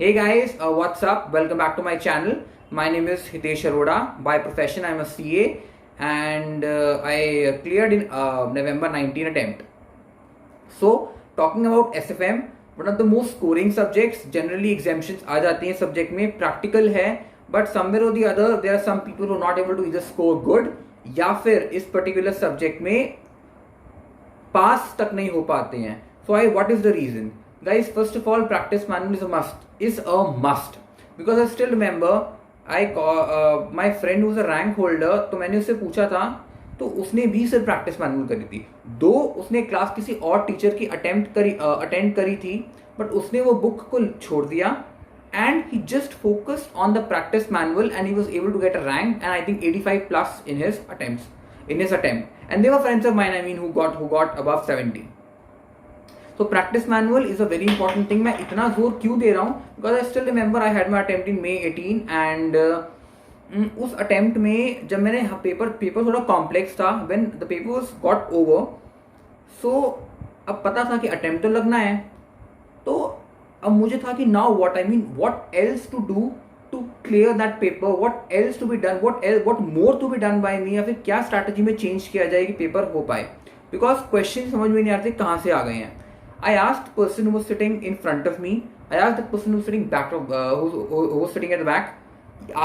Hey guys, what's up? Welcome back to my channel. My name is Hitesh Arora. By profession, I'm a CA and I cleared in November 19 attempt. So, talking about SFM, one of the most scoring subjects, generally exemptions आ जाती हैं subject में, practical है, but somewhere or the other, there are some people who are not able to either score good या फिर इस particular subject में पास तक नहीं हो पाते हैं. So, what is the reason? Guys, first of all, practice manual is a must because I still remember my friend who's a rank holder, तो मैंने उससे पूछा था तो उसने भी सिर्फ प्रैक्टिस मैनुअल करी थी. दो उसने क्लास किसी और टीचर की अटेंड करी थी, बट उसने वो बुक को छोड़ दिया and he just focused on the practice manual and he was able to get a rank and I think 85 plus in his attempt, and they were friends of mine, I mean, who got above 70. So practice manual is a very important thing. मैं इतना जोर क्यों दे रहा हूँ? Because I still remember I had my attempt in May 18 and उस attempt में जब मैंने पेपर थोड़ा कॉम्प्लेक्स था, when the papers got over, so अब पता था कि attempt तो लगना है, तो अब मुझे था कि now what else to do to clear that paper, what else to be done, what more to be done by me, या फिर क्या strategy में change किया जाए कि पेपर हो पाए, because question समझ में नहीं आ रहे कहाँ से आ गए हैं. I asked the person who was sitting in front of me. I asked the person who was sitting back who was sitting at the back.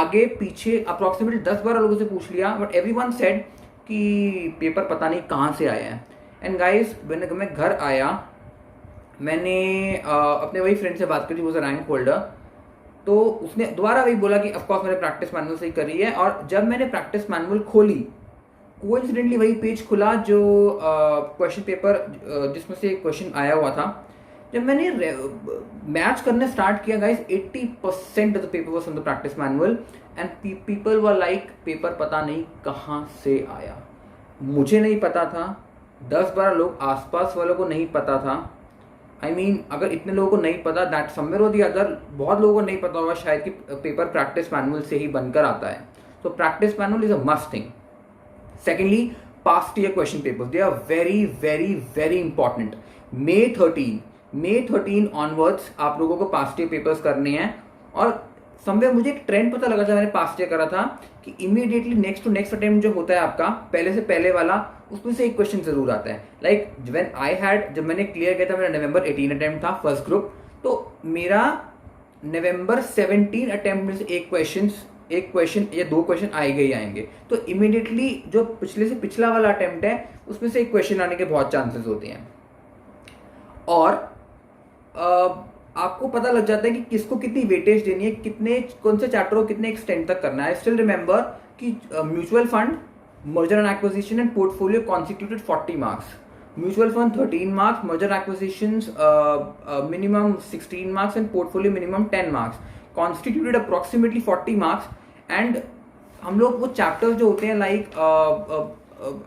आगे पीछे approximately 10-12 लोगों से पूछ लिया, but everyone said कि पेपर पता नहीं कहाँ से आया है. And guys, मैं घर आया, मैंने अपने वही फ्रेंड से बात करी, वो was a rank holder. तो उसने दोबारा वही बोला कि ऑफकोर्स मैंने प्रैक्टिस मैनुअल से ही करी है. और जब मैंने प्रैक्टिस मैनुअल खोली, कोइंसिडेंटली वही पेज खुला जो क्वेश्चन पेपर जिसमें से क्वेश्चन आया हुआ था. जब मैंने मैच करने स्टार्ट किया guys, 80% of the paper was from the practice manual and people were like paper पता नहीं कहाँ से आया. मुझे नहीं पता था, 10-12 लोग आसपास वालों को नहीं पता था. I mean, अगर इतने लोगों को नहीं पता, दैट समवेयर और दी अदर बहुत लोगों को नहीं पता होगा शायद कि पेपर प्रैक्टिस मैनुअल से ही बनकर आता है. तो practice manual is a must thing. Secondly, past year question papers. They are very, very, very important. May 13 onwards आप लोगों को past year papers करने हैं. और somewhere मुझे एक ट्रेंड पता लगा था, मैंने past year करा था कि immediately next to next attempt जो होता है आपका पहले से पहले वाला, उसमें से एक क्वेश्चन जरूर आता है. Like जब मैंने क्लियर किया था, मेरा November 18 अटेम्प्ट था फर्स्ट ग्रुप, तो मेरा November 17 अटेम्प्ट में से एक क्वेश्चन या दो क्वेश्चन आएंगे. तो इमीडिएटली जो पिछले से पिछला वाला अटेम्प्ट है उसमें से एक क्वेश्चन आने के बहुत चांसेस होते हैं. और आपको पता लग जाता है कि किसको कितनी वेटेज देनी है, कौन से चैप्टर को कितने एक्सटेंड तक करना है. आई स्टिल रिमेंबर कि mutual fund, merger and acquisition and portfolio constituted 40 marks, mutual fund 13 marks, merger acquisitions minimum 16 marks and portfolio minimum 10 marks, constituted approximately 40 marks. And हम लोग वो चैप्टर्स जो होते हैं लाइक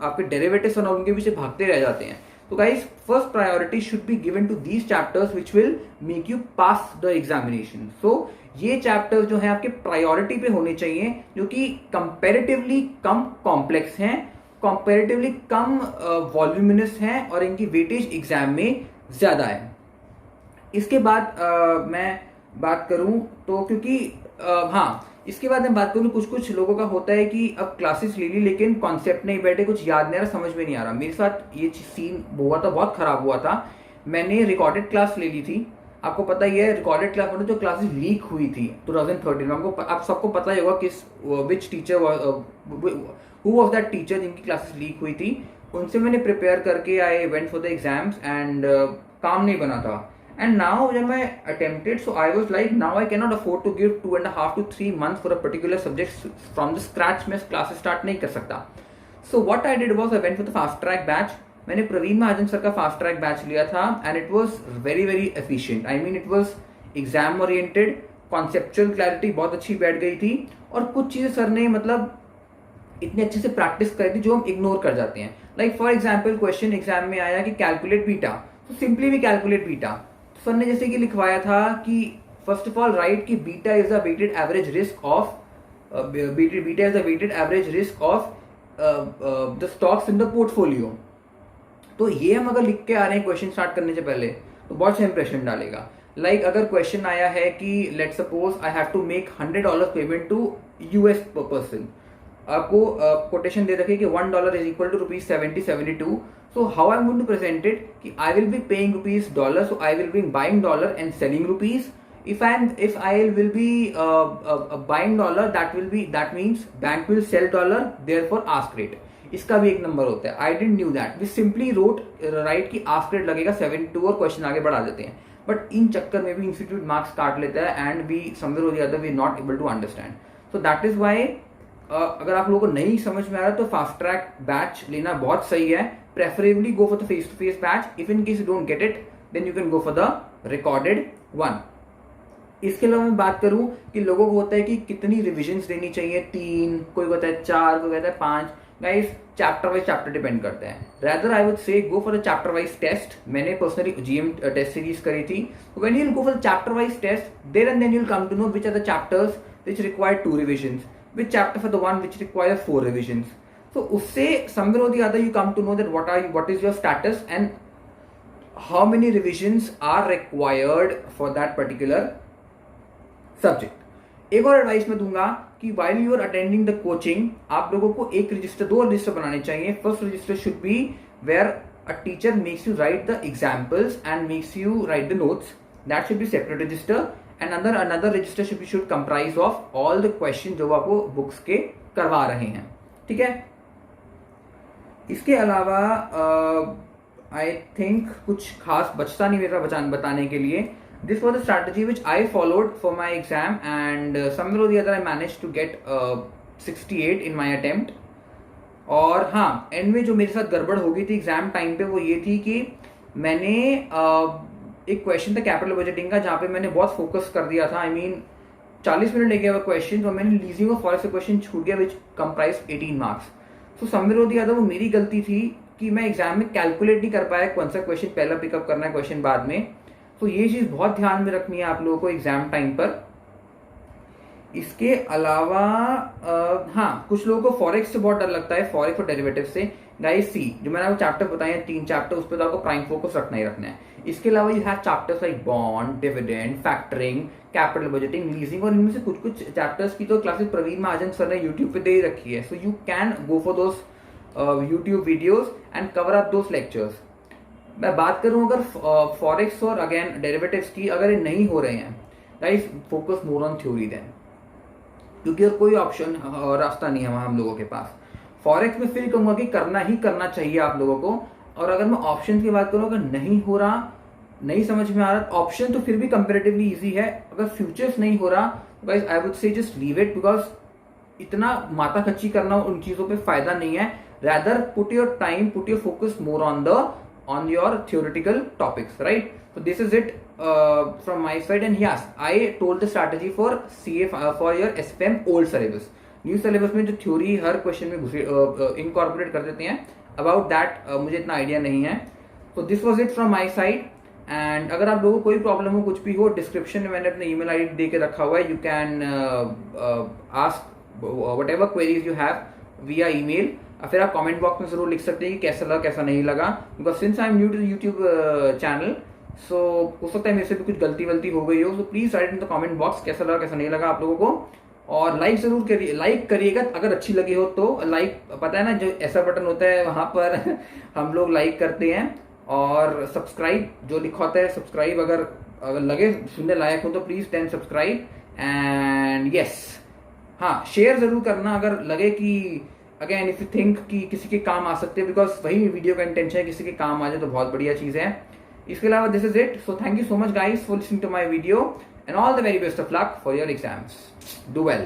आपके डेरिवेटिव्स और उनके पीछे भागते रह जाते हैं. तो guys, first priority should be given to these chapters which will make you pass the examination. So ये चैप्टर्स जो हैं आपके प्रायोरिटी पे होने चाहिए, जो कि कंपैरेटिवली कम कॉम्प्लेक्स हैं, कंपैरेटिवली कम वॉल्यूमिनस हैं और इनकी वेटेज एग्जाम में ज्यादा है. इसके बाद मैं बात करूं तो क्योंकि इसके बाद मैं बात करूं, कुछ लोगों का होता है कि अब क्लासेस ले ली लेकिन कॉन्सेप्ट नहीं बैठे, कुछ याद नहीं आ रहा, समझ में नहीं आ रहा. मेरे साथ ये सीन हुआ था, बहुत खराब हुआ था. मैंने रिकॉर्डेड क्लास ले ली थी. आपको पता ही है रिकॉर्डेड क्लास में जो क्लासेस लीक हुई थी 2013 में, आप सबको पता ही होगा किस which teacher who was that teacher जिनकी क्लासेस लीक हुई थी. उनसे मैंने प्रिपेयर करके I went for the exams and काम नहीं बना था. And now when I attempted, so I was like, now I cannot afford to give 2.5 to 3 months for a particular subject from the scratch. मैं classes start नहीं कर सकता. So what I did was I went for the fast track batch. मैंने Praveen Mahajan sir का fast track batch लिया था and it was very very efficient. I mean it was exam oriented, conceptual clarity बहुत अच्छी बैठ गई थी और कुछ चीजें सर ने मतलब इतने अच्छे से प्रैक्टिस करी थी जो हम इग्नोर कर जाते हैं. Like for example question exam में आया कि कैलकुलेट बीटा, तो सिंपली भी कैलकुलेट बीटा. सर ने जैसे कि लिखवाया था कि फर्स्ट ऑफ ऑल राइट कि beta is the weighted average risk of the stocks in the portfolio. तो ये हम अगर लिख के आ रहे हैं क्वेश्चन स्टार्ट करने से पहले तो बहुत अच्छा इंप्रेशन डालेगा. लाइक अगर क्वेश्चन आया है कि let suppose I have to make $100 payment to US person, आपको कोटेशन दे रखे कि $1 is equal to ₹70.72. So how I'm going to present it कि I will be paying rupees dollar, so I will be buying dollar and selling rupees. If I will be buying dollar, that means bank will sell dollar, therefore ask rate. इसका भी एक number होता है. I didn't knew that. We simply wrote right कि ask rate लगेगा 72 और question आगे बढ़ा देते हैं. बट इन चक्कर में भी इंस्टीट्यूट मार्क्स काट लेता है एंड वी समवेयर और the other we not able to understand. So that is why अगर आप लोगों को नहीं समझ में आ रहा तो फास्ट ट्रैक बैच लेना बहुत सही है. Preferably go for the face to face batch. If in case you don't get it then you can go for the recorded one. इसके अलावा मैं बात करूं कि लोगों को होता है कि कितनी रिविजन्स देनी चाहिए, 3, कोई कहता है 4, कोई कहता है 5. Guys chapter wise chapter depend करते हैं. Rather I would say go for the chapter wise test. मैंने पर्सनली जीएम टेस्ट सीरीज करी थी. When you will go for the chapter wise test there and then you will come to know which are the chapters which require 2 revisions, which chapter for the one which require 4 revisions. So usse somewhere or the other you come to know that what is your status and how many revisions are required for that particular subject. एक और advice मैं दूंगा कि while you are attending the coaching आप लोगों को दो register बनाने चाहिए. First resistor should be where a teacher makes you write the examples and makes you write the notes. That should be separate register. And another register should comprise of all the questions जो आपको books के करवा रहे हैं. ठीक है. इसके अलावा आई थिंक कुछ खास बचता नहीं मेरा बताने के लिए. This was the strategy which I followed for my exam and somewhere और the other I manage to get 68 in my attempt. और हाँ, एंड में जो मेरे साथ गड़बड़ हो गई थी एग्जाम टाइम पे वो ये थी कि मैंने एक क्वेश्चन था कैपिटल बजटिंग का जहां पे मैंने बहुत फोकस कर दिया था. आई मीन 40 मिनट लेके क्वेश्चन और मैंने लीजिंग और फॉरेस्ट क्वेश्चन छूट गया विच कंप्राइज 18 मार्क्स. सो समवेयर और द अदर वो मेरी गलती थी कि मैं एग्जाम में कैलकुलेट नहीं कर पाया कौन सा क्वेश्चन पहला पिकअप करना है क्वेश्चन बाद में. तो ये चीज बहुत ध्यान में रखनी है आप लोगों को एग्जाम टाइम पर. इसके अलावा हाँ, कुछ लोगों को फॉरेक्स से बहुत डर लगता है, फॉरेक्स और डेरिवेटिव से. गाइस सी जो मैंने आपको चैप्टर बताए हैं 3 चैप्टर, उस पर तो आपको प्राइम फोकस रखना ही रखना है. इसके अलावा you have chapters like bond, dividend, factoring, capital budgeting, leasing, और इनमें से कुछ चैप्टर्स की तो क्लासेस प्रवीण महाजन सर ने यूट्यूब पे दे ही रखी है. So you can go for those YouTube videos and cover up those lectures. मैं बात करूं अगर फॉरेक्स और अगेन डेरिवेटिव्स की, अगर ये नहीं हो रहे हैं guys focus more on theory then, क्योंकि और कोई ऑप्शन रास्ता नहीं है वहां हम लोगों के पास. फॉरेक्स में फिर कहूंगा कि करना ही करना चाहिए आप लोगों को. और अगर मैं ऑप्शन की बात करूं, अगर नहीं हो रहा, नहीं समझ में आ रहा, ऑप्शन तो फिर भी कंपेरेटिवली इजी है. अगर फ्यूचर्स नहीं हो रहा गाइस आई वुड से जस्ट लीव इट, बिकॉज इतना माथा खच्ची करना उन चीजों पे फायदा नहीं है. Rather put your time, put your focus more on your theoretical topics, right? So this is it from my side. And yes, I told the strategy for CA for your SFM old syllabus. New syllabus में जो theory हर question में incorporate कर देते हैं, about that मुझे इतना idea नहीं है. तो this was it from my side. And अगर आप लोगों को कोई प्रॉब्लम हो, कुछ भी हो, डिस्क्रिप्शन में मैंने अपने ईमेल आईडी दे के रखा हुआ है. You can ask whatever queries you have विया ईमेल. फिर आप कमेंट बॉक्स में जरूर लिख सकते हैं कि कैसा लगा कैसा नहीं लगा, because since I am new to YouTube channel, so हो सकता है मेरे से भी कुछ गलती हो गई हो. So please right in the comment box कैसा लगा कैसा नहीं लगा आप लोगों को. और लाइक जरूर करिए, लाइक करिएगा अगर अच्छी लगी हो तो. लाइक पता है ना, जो ऐसा बटन होता है वहां पर हम लोग लाइक करते हैं. और सब्सक्राइब जो लिखा होता है, सब्सक्राइब अगर लगे सुनने लायक हो तो please then subscribe. And yes हाँ, शेयर जरूर करना अगर लगे कि अगेन इफ यू थिंक कि किसी के काम आ सकते हैं, बिकॉज वही वीडियो का इंटेंशन है, किसी के काम आ जाए तो बहुत बढ़िया चीज है. इसके अलावा this is it. So thank you so much guys for listening to my video and all the very best of luck for your exams. Do well.